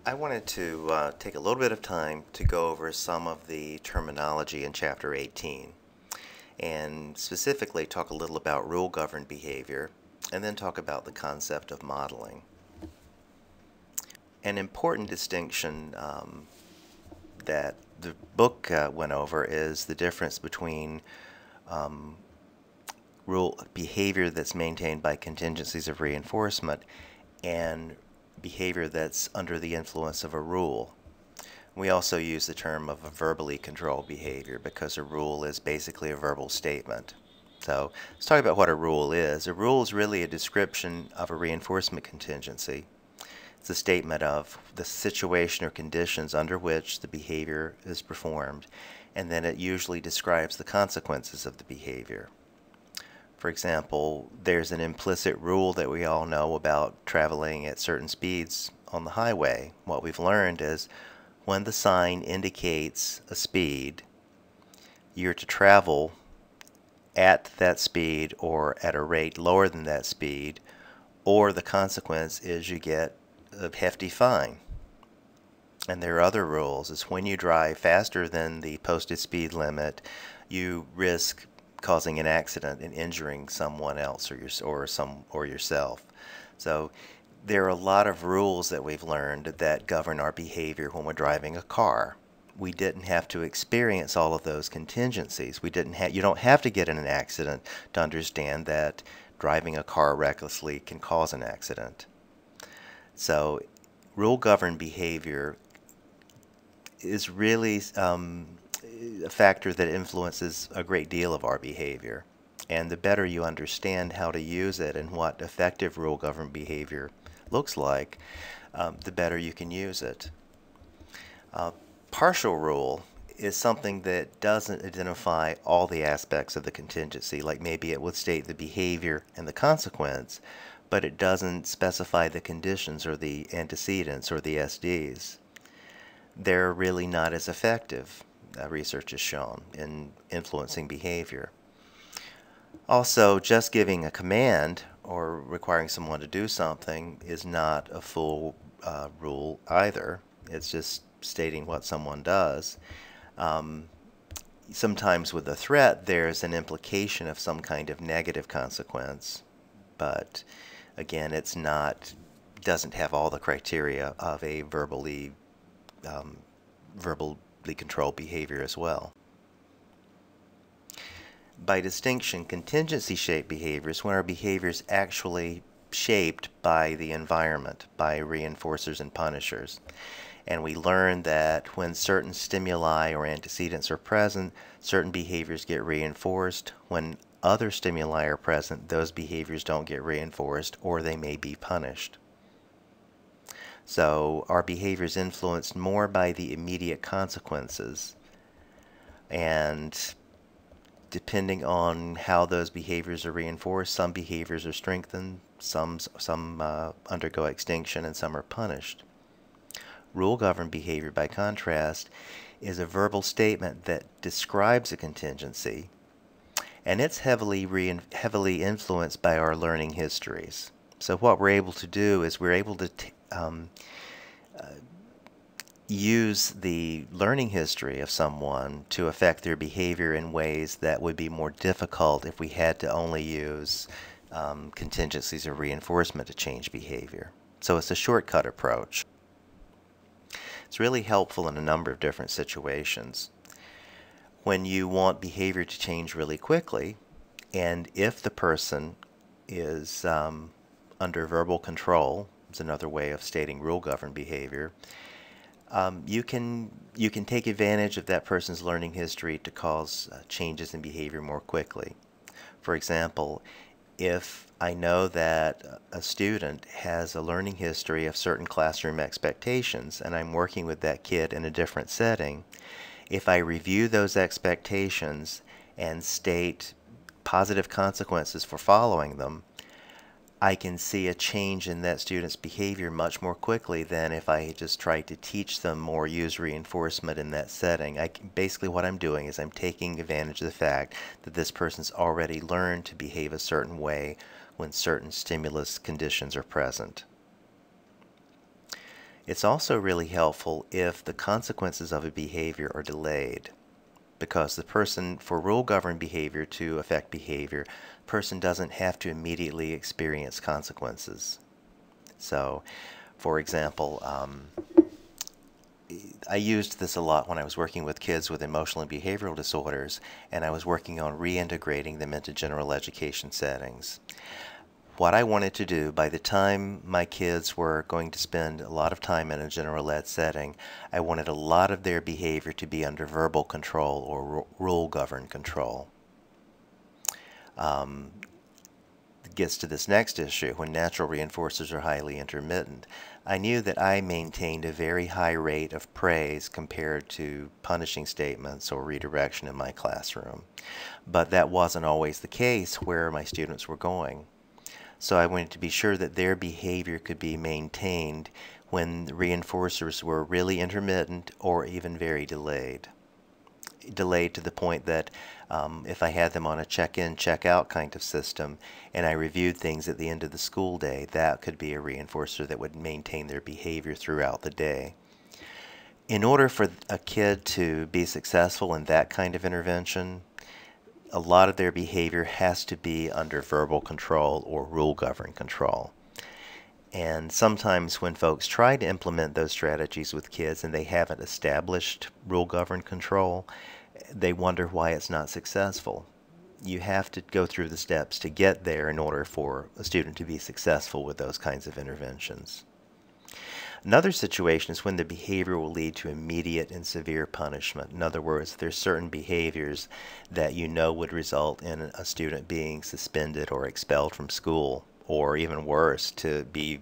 I wanted to take a little bit of time to go over some of the terminology in Chapter 18 and specifically talk a little about rule-governed behavior and then talk about the concept of modeling. An important distinction that the book went over is the difference between rule behavior that's maintained by contingencies of reinforcement and behavior that's under the influence of a rule. We also use the term of a verbally controlled behavior because a rule is basically a verbal statement. So let's talk about what a rule is. A rule is really a description of a reinforcement contingency. It's a statement of the situation or conditions under which the behavior is performed, and then it usually describes the consequences of the behavior. For example, there's an implicit rule that we all know about traveling at certain speeds on the highway. What we've learned is when the sign indicates a speed, you're to travel at that speed or at a rate lower than that speed, or the consequence is you get a hefty fine. And there are other rules. It's when you drive faster than the posted speed limit, you risk causing an accident and injuring someone else or yourself. So there are a lot of rules that we've learned that govern our behavior when we're driving a car. We didn't have to experience all of those contingencies. You don't have to get in an accident to understand that driving a car recklessly can cause an accident. So rule-governed behavior is really a factor that influences a great deal of our behavior. And the better you understand how to use it and what effective rule-governed behavior looks like, the better you can use it. Partial rule is something that doesn't identify all the aspects of the contingency, like maybe it would state the behavior and the consequence, but it doesn't specify the conditions or the antecedents or the SDs. They're really not as effective, research has shown, in influencing behavior. Also, just giving a command or requiring someone to do something is not a full rule either. It's just stating what someone does. Sometimes with a threat, there's an implication of some kind of negative consequence, but again, doesn't have all the criteria of a verbally controlled behavior as well. By distinction, contingency-shaped behavior is when our behavior is actually shaped by the environment, by reinforcers and punishers. And we learn that when certain stimuli or antecedents are present, certain behaviors get reinforced. When other stimuli are present, those behaviors don't get reinforced, or they may be punished. So our behavior is influenced more by the immediate consequences, and depending on how those behaviors are reinforced, some behaviors are strengthened, some undergo extinction, and some are punished. Rule-governed behavior, by contrast, is a verbal statement that describes a contingency, and it's heavily influenced by our learning histories. So what we're able to do is we're able to use the learning history of someone to affect their behavior in ways that would be more difficult if we had to only use contingencies or reinforcement to change behavior. So it's a shortcut approach. It's really helpful in a number of different situations. When you want behavior to change really quickly, and if the person is under verbal control, it's another way of stating rule-governed behavior, you can take advantage of that person's learning history to cause changes in behavior more quickly. For example, if I know that a student has a learning history of certain classroom expectations and I'm working with that kid in a different setting, if I review those expectations and state positive consequences for following them, I can see a change in that student's behavior much more quickly than if I just try to teach them or use reinforcement in that setting. Basically what I'm doing is I'm taking advantage of the fact that this person's already learned to behave a certain way when certain stimulus conditions are present. It's also really helpful if the consequences of a behavior are delayed, because for rule-governed behavior to affect behavior, the person doesn't have to immediately experience consequences. So, for example, I used this a lot when I was working with kids with emotional and behavioral disorders, and I was working on reintegrating them into general education settings. What I wanted to do by the time my kids were going to spend a lot of time in a general ed setting, I wanted a lot of their behavior to be under verbal control or rule-governed control. Gets to this next issue, when natural reinforcers are highly intermittent. I knew that I maintained a very high rate of praise compared to punishing statements or redirection in my classroom, but that wasn't always the case where my students were going. So I wanted to be sure that their behavior could be maintained when the reinforcers were really intermittent or even very delayed. Delayed to the point that if I had them on a check-in, check-out kind of system, and I reviewed things at the end of the school day, that could be a reinforcer that would maintain their behavior throughout the day. In order for a kid to be successful in that kind of intervention, a lot of their behavior has to be under verbal control or rule-governed control. And sometimes when folks try to implement those strategies with kids and they haven't established rule-governed control, they wonder why it's not successful. You have to go through the steps to get there in order for a student to be successful with those kinds of interventions. Another situation is when the behavior will lead to immediate and severe punishment. In other words, there's certain behaviors that you know would result in a student being suspended or expelled from school, or even worse, to be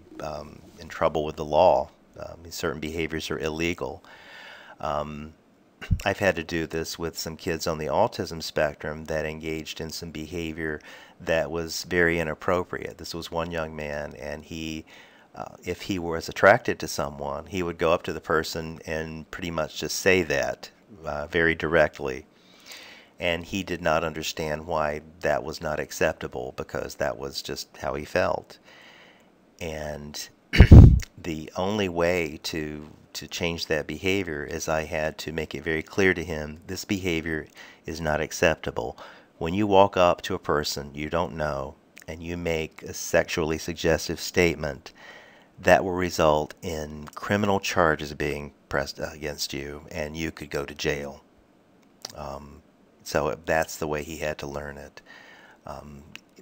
in trouble with the law. Certain behaviors are illegal. I've had to do this with some kids on the autism spectrum that engaged in some behavior that was very inappropriate. This was one young man, and if he was attracted to someone, he would go up to the person and pretty much just say that very directly. And he did not understand why that was not acceptable, because that was just how he felt. And the only way to change that behavior is I had to make it very clear to him, this behavior is not acceptable. When you walk up to a person you don't know and you make a sexually suggestive statement, that will result in criminal charges being pressed against you, and you could go to jail. So that's the way he had to learn it,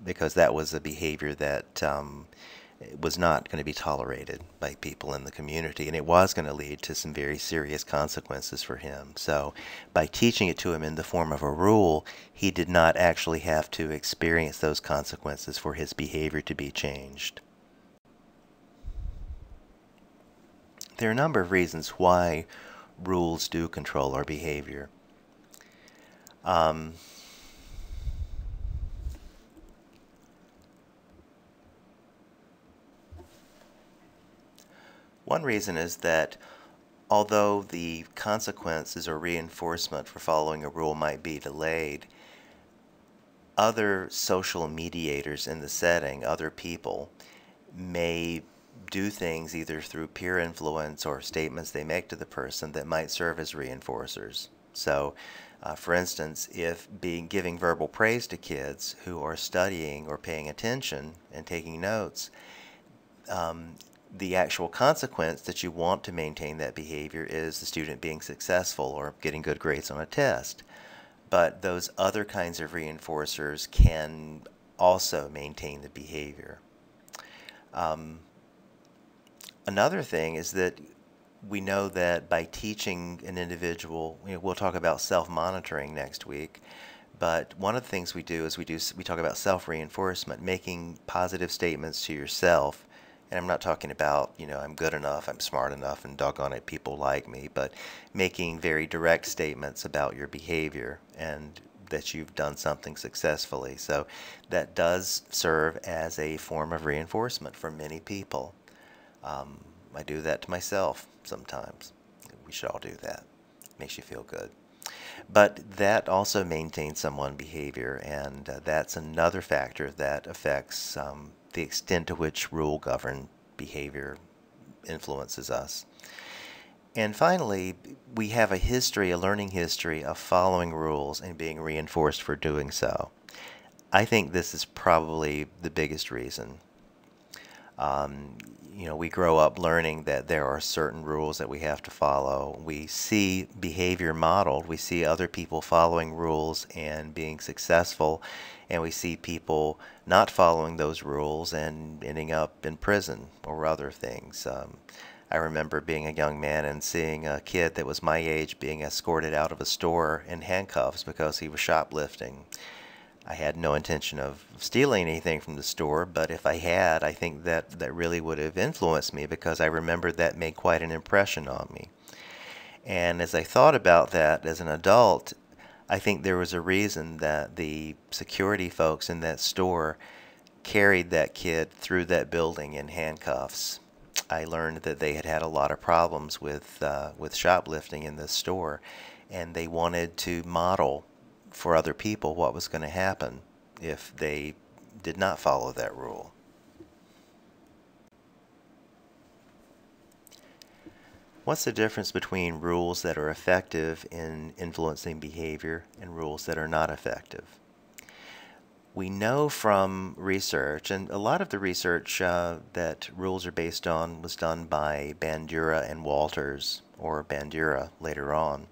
because that was a behavior that was not going to be tolerated by people in the community, and it was going to lead to some very serious consequences for him. So by teaching it to him in the form of a rule, he did not actually have to experience those consequences for his behavior to be changed. There are a number of reasons why rules do control our behavior. One reason is that although the consequences or reinforcement for following a rule might be delayed, other social mediators in the setting, other people, may do things either through peer influence or statements they make to the person that might serve as reinforcers. So, for instance, if giving verbal praise to kids who are studying or paying attention and taking notes, the actual consequence that you want to maintain that behavior is the student being successful or getting good grades on a test. But those other kinds of reinforcers can also maintain the behavior. Another thing is that we know that by teaching an individual, we'll talk about self-monitoring next week, but one of the things we do is we talk about self-reinforcement, making positive statements to yourself. And I'm not talking about, I'm good enough, I'm smart enough, and doggone it, people like me, but making very direct statements about your behavior and that you've done something successfully. So that does serve as a form of reinforcement for many people. I do that to myself sometimes. We should all do that. It makes you feel good. But that also maintains someone's behavior, and that's another factor that affects the extent to which rule-governed behavior influences us. And finally, we have a history, a learning history of following rules and being reinforced for doing so. I think this is probably the biggest reason. We grow up learning that there are certain rules that we have to follow. We see behavior modeled. We see other people following rules and being successful, and we see people not following those rules and ending up in prison or other things. I remember being a young man and seeing a kid that was my age being escorted out of a store in handcuffs because he was shoplifting. I had no intention of stealing anything from the store, but if I had, I think that really would have influenced me because I remember that made quite an impression on me. And as I thought about that as an adult, I think there was a reason that the security folks in that store carried that kid through that building in handcuffs. I learned that they had had a lot of problems with shoplifting in this store, and they wanted to model for other people what was going to happen if they did not follow that rule. What's the difference between rules that are effective in influencing behavior and rules that are not effective? We know from research, and a lot of the research that rules are based on was done by Bandura and Walters, or Bandura later on.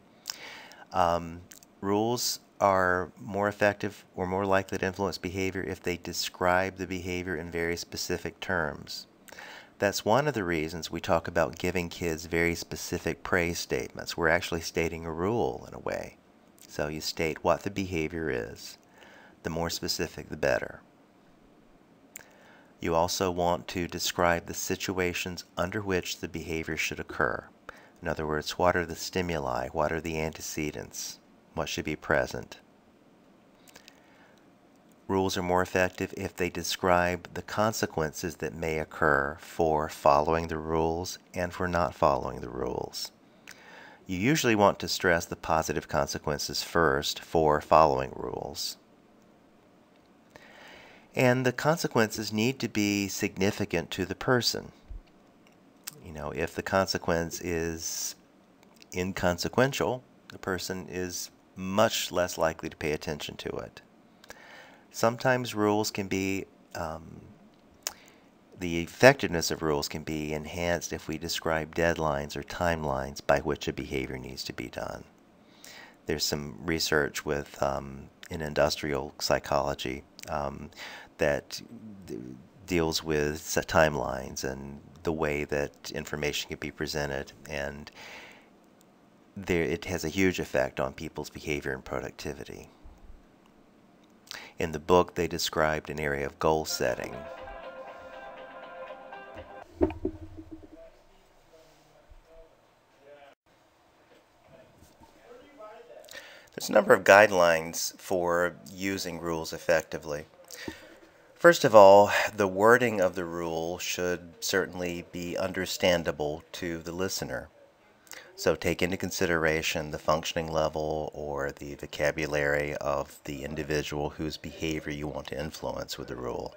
Rules are more effective or more likely to influence behavior if they describe the behavior in very specific terms. That's one of the reasons we talk about giving kids very specific praise statements. We're actually stating a rule in a way. So you state what the behavior is. The more specific, the better. You also want to describe the situations under which the behavior should occur. In other words, what are the stimuli? What are the antecedents? What should be present? Rules are more effective if they describe the consequences that may occur for following the rules and for not following the rules. You usually want to stress the positive consequences first for following rules. And the consequences need to be significant to the person. If the consequence is inconsequential, the person is much less likely to pay attention to it. Sometimes rules can be, the effectiveness of rules can be enhanced if we describe deadlines or timelines by which a behavior needs to be done. There's some research with in industrial psychology that deals with timelines and the way that information can be presented, and it has a huge effect on people's behavior and productivity. In the book, they described an area of goal setting. There's a number of guidelines for using rules effectively. First of all, the wording of the rule should certainly be understandable to the listener. So take into consideration the functioning level or the vocabulary of the individual whose behavior you want to influence with the rule.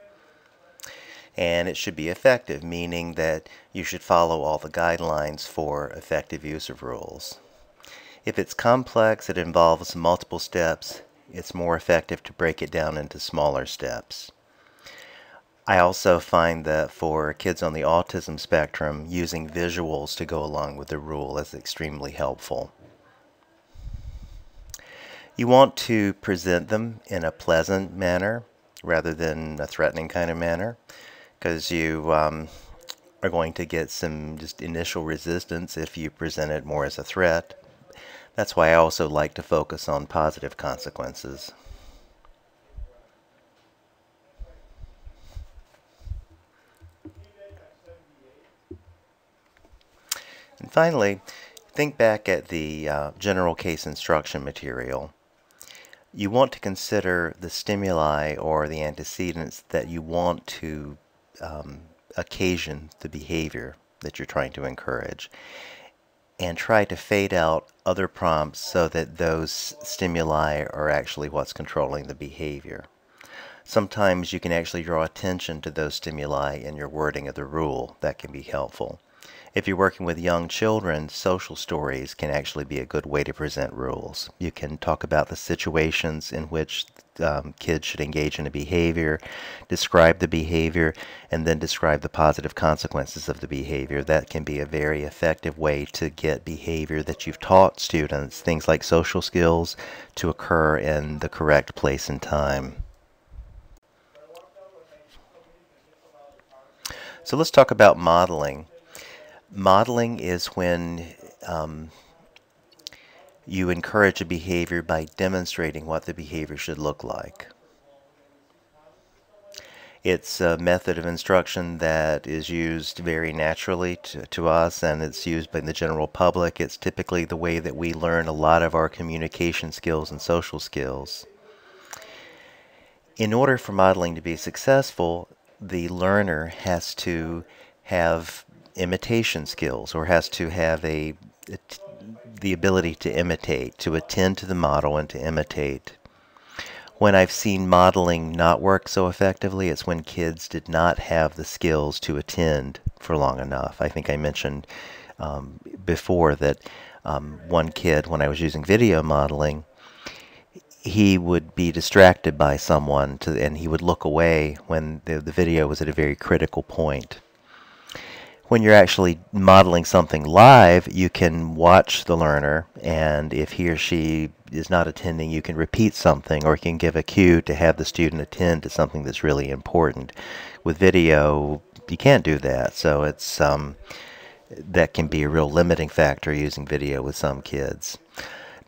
And it should be effective, meaning that you should follow all the guidelines for effective use of rules. If it's complex, it involves multiple steps, it's more effective to break it down into smaller steps. I also find that for kids on the autism spectrum, using visuals to go along with the rule is extremely helpful. You want to present them in a pleasant manner rather than a threatening kind of manner, because you are going to get some just initial resistance if you present it more as a threat. That's why I also like to focus on positive consequences. And finally, think back at the general case instruction material. You want to consider the stimuli or the antecedents that you want to occasion the behavior that you're trying to encourage, and try to fade out other prompts so that those stimuli are actually what's controlling the behavior. Sometimes you can actually draw attention to those stimuli in your wording of the rule. That can be helpful. If you're working with young children, social stories can actually be a good way to present rules. You can talk about the situations in which kids should engage in a behavior, describe the behavior, and then describe the positive consequences of the behavior. That can be a very effective way to get behavior that you've taught students, things like social skills, to occur in the correct place and time. So let's talk about modeling. Modeling is when you encourage a behavior by demonstrating what the behavior should look like. It's a method of instruction that is used very naturally to us, and it's used by the general public. It's typically the way that we learn a lot of our communication skills and social skills. In order for modeling to be successful, the learner has to have imitation skills, or has to have the ability to imitate, to attend to the model and to imitate. When I've seen modeling not work so effectively, it's when kids did not have the skills to attend for long enough. I think I mentioned before that one kid, when I was using video modeling, he would be distracted by someone and he would look away when the video was at a very critical point. When you're actually modeling something live, you can watch the learner, and if he or she is not attending, you can repeat something, or you can give a cue to have the student attend to something that's really important. With video, you can't do that, so it's that can be a real limiting factor using video with some kids.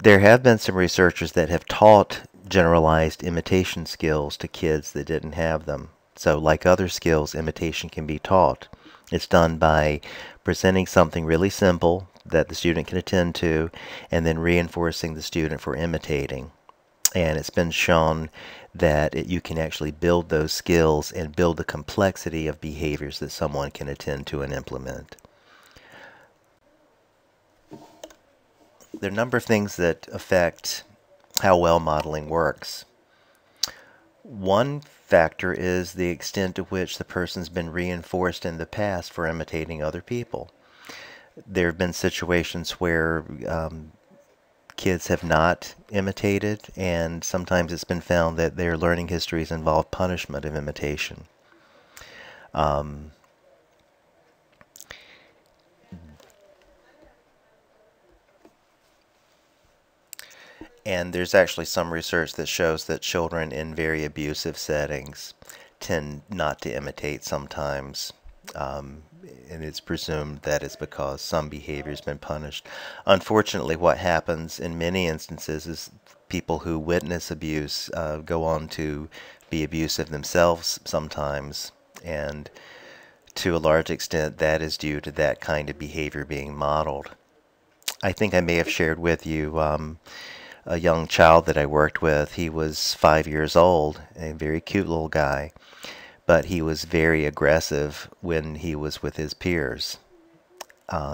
There have been some researchers that have taught generalized imitation skills to kids that didn't have them. So like other skills, imitation can be taught. It's done by presenting something really simple that the student can attend to, and then reinforcing the student for imitating. And it's been shown that you can actually build those skills and build the complexity of behaviors that someone can attend to and implement. There are a number of things that affect how well modeling works. One factor is the extent to which the person's been reinforced in the past for imitating other people. There have been situations where kids have not imitated, and sometimes it's been found that their learning histories involve punishment of imitation. And there's actually some research that shows that children in very abusive settings tend not to imitate sometimes. And it's presumed that it's because some behavior has been punished. Unfortunately, what happens in many instances is people who witness abuse go on to be abusive themselves sometimes. And to a large extent, that is due to that kind of behavior being modeled. I think I may have shared with you a young child that I worked with. He was 5 years old, a very cute little guy, but he was very aggressive when he was with his peers.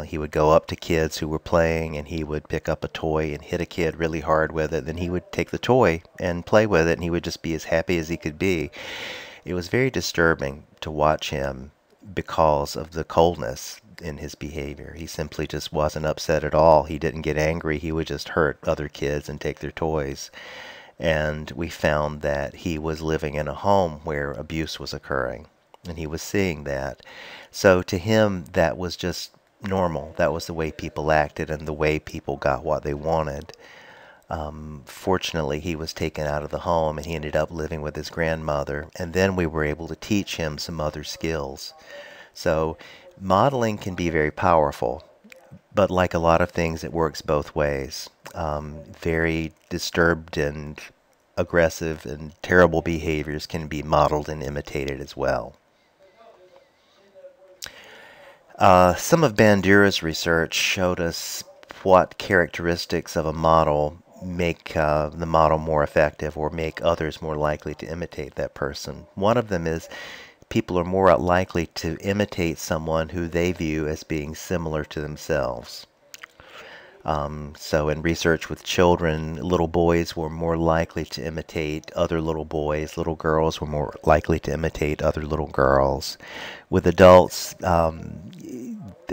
He would go up to kids who were playing, and he would pick up a toy and hit a kid really hard with it. Then he would take the toy and play with it, and he would just be as happy as he could be. It was very disturbing to watch him because of the coldness in his behavior. He simply just wasn't upset at all. He didn't get angry. He would just hurt other kids and take their toys. And we found that he was living in a home where abuse was occurring, and he was seeing that. So to him, that was just normal. That was the way people acted and the way people got what they wanted. Fortunately, he was taken out of the home, and he ended up living with his grandmother, and then we were able to teach him some other skills. So modeling can be very powerful, but like a lot of things, it works both ways. Very disturbed and aggressive and terrible behaviors can be modeled and imitated as well. Some of Bandura's research showed us what characteristics of a model make the model more effective or make others more likely to imitate that person. One of them is people are more likely to imitate someone who they view as being similar to themselves. So in research with children, little boys were more likely to imitate other little boys. Little girls were more likely to imitate other little girls. With adults,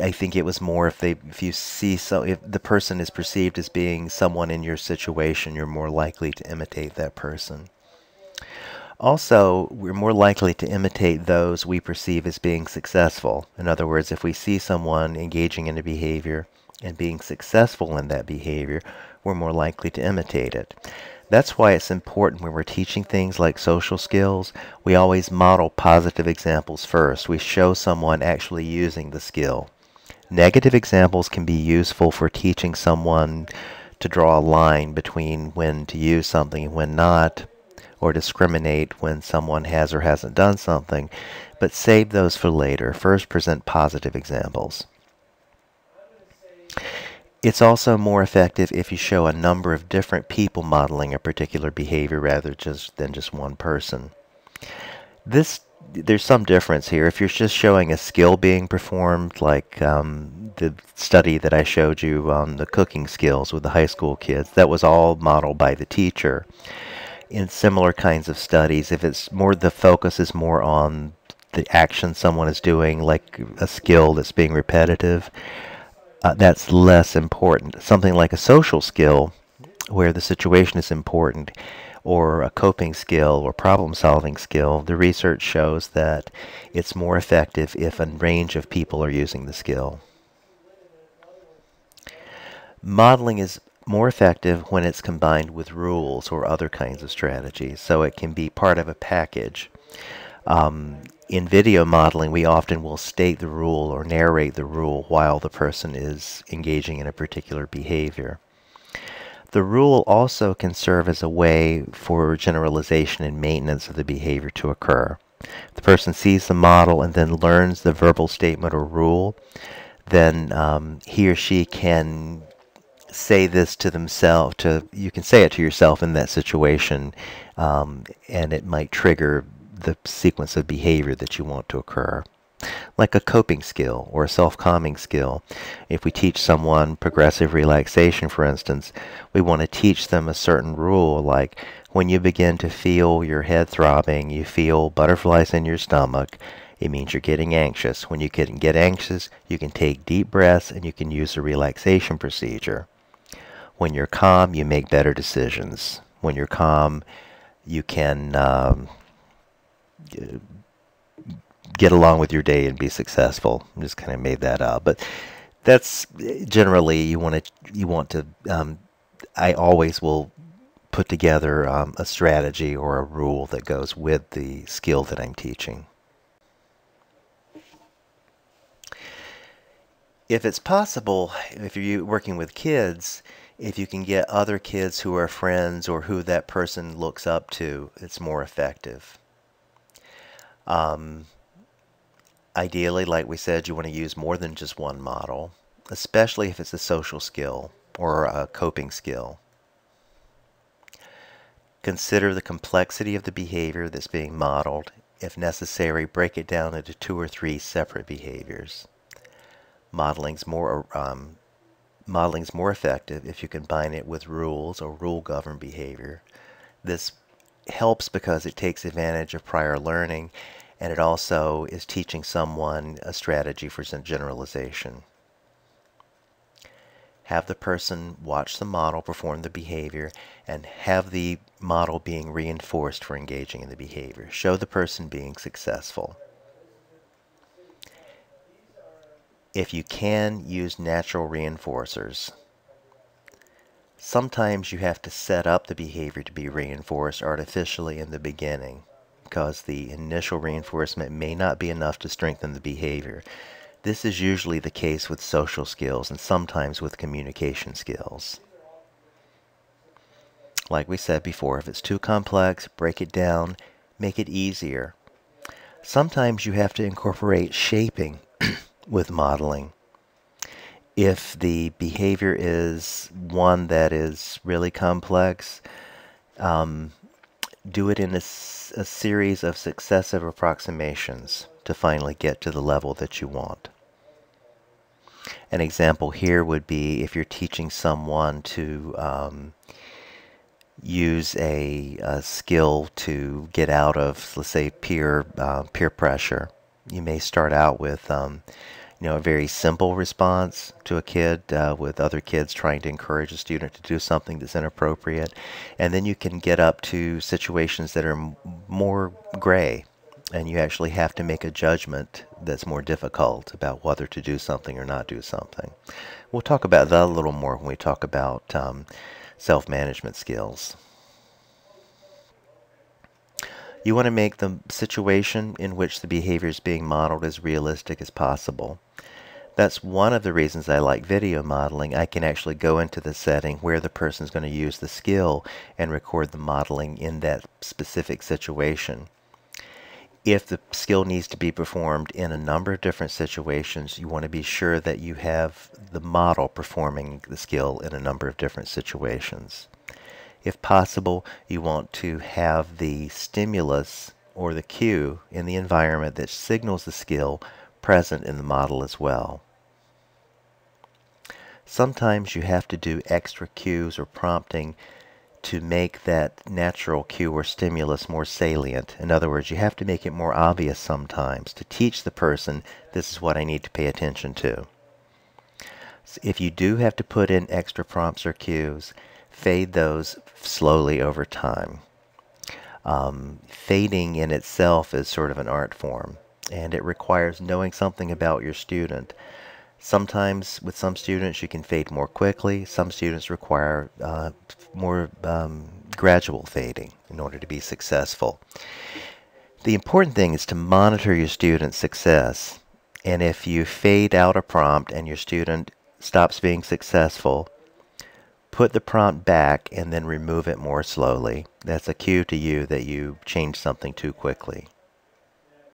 I think it was more if you see if the person is perceived as being someone in your situation, you're more likely to imitate that person. Also, we're more likely to imitate those we perceive as being successful. In other words, if we see someone engaging in a behavior and being successful in that behavior, we're more likely to imitate it. That's why it's important when we're teaching things like social skills, we always model positive examples first. We show someone actually using the skill. Negative examples can be useful for teaching someone to draw a line between when to use something and when not, or discriminate when someone has or hasn't done something, but save those for later. First, present positive examples. It's also more effective if you show a number of different people modeling a particular behavior rather than just one person. There's some difference here. If you're just showing a skill being performed, like the study that I showed you on the cooking skills with the high school kids, that was all modeled by the teacher. In similar kinds of studies, if it's more, the focus is more on the action someone is doing, like a skill that's being repetitive, that's less important. Something like a social skill, where the situation is important, or a coping skill or problem-solving skill, the research shows that it's more effective if a range of people are using the skill. Modeling is more effective when it's combined with rules or other kinds of strategies, so it can be part of a package. In video modeling, we often will state the rule or narrate the rule while the person is engaging in a particular behavior. The rule also can serve as a way for generalization and maintenance of the behavior to occur. If the person sees the model and then learns the verbal statement or rule, then he or she can say this to themselves. You can say it to yourself in that situation, and it might trigger the sequence of behavior that you want to occur. Like a coping skill or a self-calming skill. If we teach someone progressive relaxation, for instance, we want to teach them a certain rule, like when you begin to feel your head throbbing, you feel butterflies in your stomach, it means you're getting anxious. When you can get anxious, you can take deep breaths and you can use a relaxation procedure. When you're calm, you make better decisions. When you're calm, you can get along with your day and be successful. I just kind of made that up, but that's generally you want to. I always will put together a strategy or a rule that goes with the skill that I'm teaching. If it's possible, if you're working with kids, if you can get other kids who are friends or who that person looks up to, it's more effective. Ideally, like we said, you want to use more than just one model, especially if it's a social skill or a coping skill. Consider the complexity of the behavior that's being modeled. If necessary, break it down into 2 or 3 separate behaviors. Modeling's more effective if you combine it with rules or rule-governed behavior. This helps because it takes advantage of prior learning, and it also is teaching someone a strategy for some generalization. Have the person watch the model perform the behavior and have the model being reinforced for engaging in the behavior. Show the person being successful. If you can, use natural reinforcers. Sometimes you have to set up the behavior to be reinforced artificially in the beginning because the initial reinforcement may not be enough to strengthen the behavior. This is usually the case with social skills and sometimes with communication skills. Like we said before, if it's too complex, break it down, make it easier. Sometimes you have to incorporate shaping with modeling. If the behavior is one that is really complex, do it in a series of successive approximations to finally get to the level that you want. An example here would be if you're teaching someone to use a skill to get out of, let's say, peer pressure. You may start out with a very simple response to a kid with other kids trying to encourage a student to do something that's inappropriate. And then you can get up to situations that are more gray, and you actually have to make a judgment that's more difficult about whether to do something or not do something. We'll talk about that a little more when we talk about self-management skills. You want to make the situation in which the behavior is being modeled as realistic as possible. That's one of the reasons I like video modeling. I can actually go into the setting where the person is going to use the skill and record the modeling in that specific situation. If the skill needs to be performed in a number of different situations, you want to be sure that you have the model performing the skill in a number of different situations. If possible, you want to have the stimulus or the cue in the environment that signals the skill present in the model as well. Sometimes you have to do extra cues or prompting to make that natural cue or stimulus more salient. In other words, you have to make it more obvious sometimes to teach the person this is what I need to pay attention to. So if you do have to put in extra prompts or cues, fade those slowly over time. Fading in itself is sort of an art form, and it requires knowing something about your student. Sometimes with some students you can fade more quickly. Some students require more gradual fading in order to be successful. The important thing is to monitor your student's success, and if you fade out a prompt and your student stops being successful, put the prompt back and then remove it more slowly. That's a cue to you that you changed something too quickly.